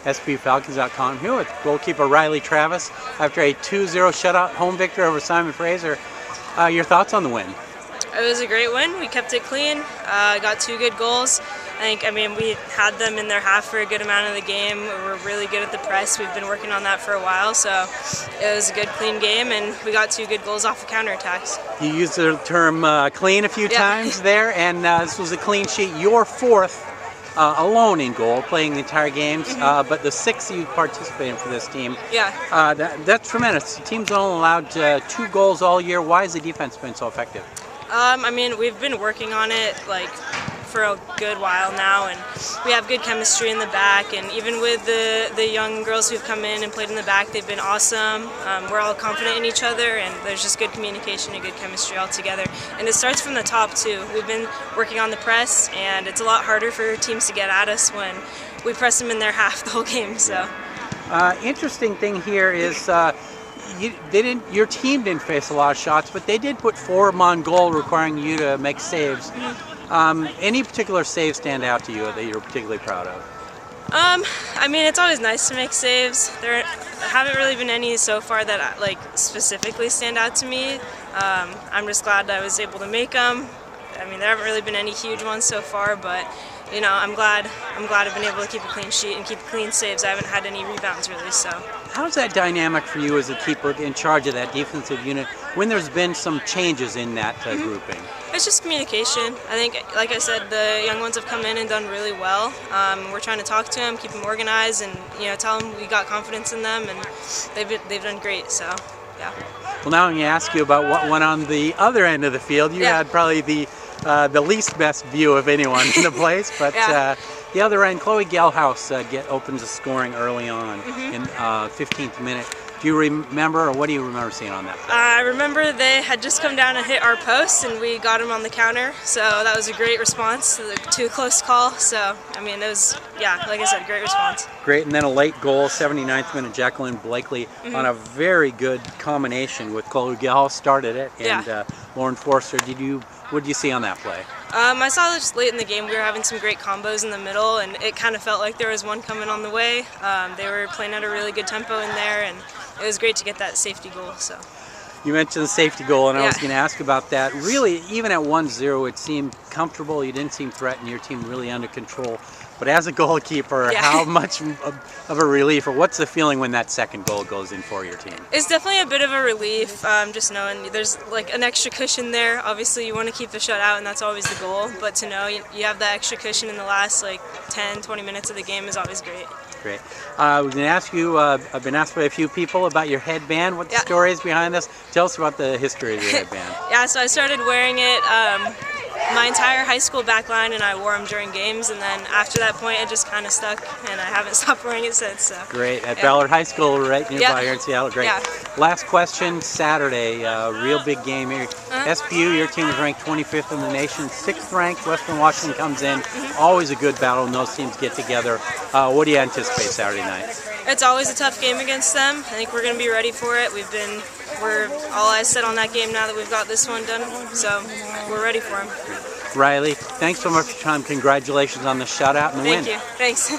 SPUFalcons.com. Here with goalkeeper Riley Travis after a 2-0 shutout home victory over Simon Fraser. Your thoughts on the win? It was a great win. We kept it clean, got 2 good goals. I mean, we had them in their half for a good amount of the game. We were really good at the press. We've been working on that for a while, so it was a good, clean game, and we got 2 good goals off of counterattacks. You used the term clean a few times there, and this was a clean sheet. Your 4th alone in goal, playing the entire games, but the 6th you participated for this team. Yeah. That's tremendous. The team's only allowed 2 goals all year. Why has the defense been so effective? I mean, we've been working on it for a good while now, and we have good chemistry in the back, and even with the young girls who've come in and played in the back, they've been awesome. We're all confident in each other, and there's just good communication and good chemistry all together. And it starts from the top too. We've been working on the press, and it's a lot harder for teams to get at us when we press them in their half the whole game. So interesting thing here is your team didn't face a lot of shots, but they did put 4 of them on goal, requiring you to make saves. Any particular saves stand out to you that you're particularly proud of? I mean, it's always nice to make saves. There haven't really been any so far that specifically stand out to me. I'm just glad that I was able to make them. I mean, there haven't really been any huge ones so far, but you know, I'm glad I've been able to keep a clean sheet and keep clean saves. I haven't had any rebounds really, so. How's that dynamic for you as a keeper in charge of that defensive unit when there's been some changes in that grouping? It's just communication. I think, like I said, the young ones have come in and done really well. We're trying to talk to them, keep them organized, and tell them we got confidence in them, and they've done great. So, yeah. Well, now I'm going to ask you about what went on the other end of the field. You had probably the least best view of anyone in the place, but the other end, Chloe Gelhaus opens the scoring early on in 15th minute. Do you remember, or what do you remember seeing on that play? I remember they had just come down and hit our post, and we got them on the counter, so that was a great response to a close call. So, I mean, it was, like I said, great response. Great, and then a late goal, 79th minute, Jacqueline Blakely on a very good combination with Chloe Gelhaus started it, and Lauren Forster. What did you see on that play? I saw just late in the game we were having some great combos in the middle, and it kind of felt like there was one coming on the way. They were playing at a really good tempo in there, and it was great to get that safety goal. So. You mentioned the safety goal, and I was going to ask about that. Really, even at 1-0, it seemed comfortable. You didn't seem threatened. Your team really under control. But as a goalkeeper, how much of a relief, or what's the feeling when that second goal goes in for your team? It's definitely a bit of a relief, just knowing there's an extra cushion there. Obviously, you want to keep the shutout, and that's always the goal. But to know you have that extra cushion in the last 10, 20 minutes of the game is always great. Great. I was going to ask you, I've been asked by a few people about your headband. What the story is behind this? Tell us about the history of your headband. So I started wearing it my entire high school backline, and I wore them during games, and then after that point it just kind of stuck, and I haven't stopped wearing it since. So. Great. At Ballard High School, right nearby here in Seattle. Great. Last question, Saturday, real big game here. SPU, your team is ranked 25th in the nation, 6th ranked. Western Washington comes in. Always a good battle when those teams get together. What do you anticipate Saturday night? It's always a tough game against them. I think we're going to be ready for it. We're all eyes set on that game now that we've got this one done, so we're ready for them. Riley, thanks so much for your time. Congratulations on the shutout and the win. Thank you. Thanks.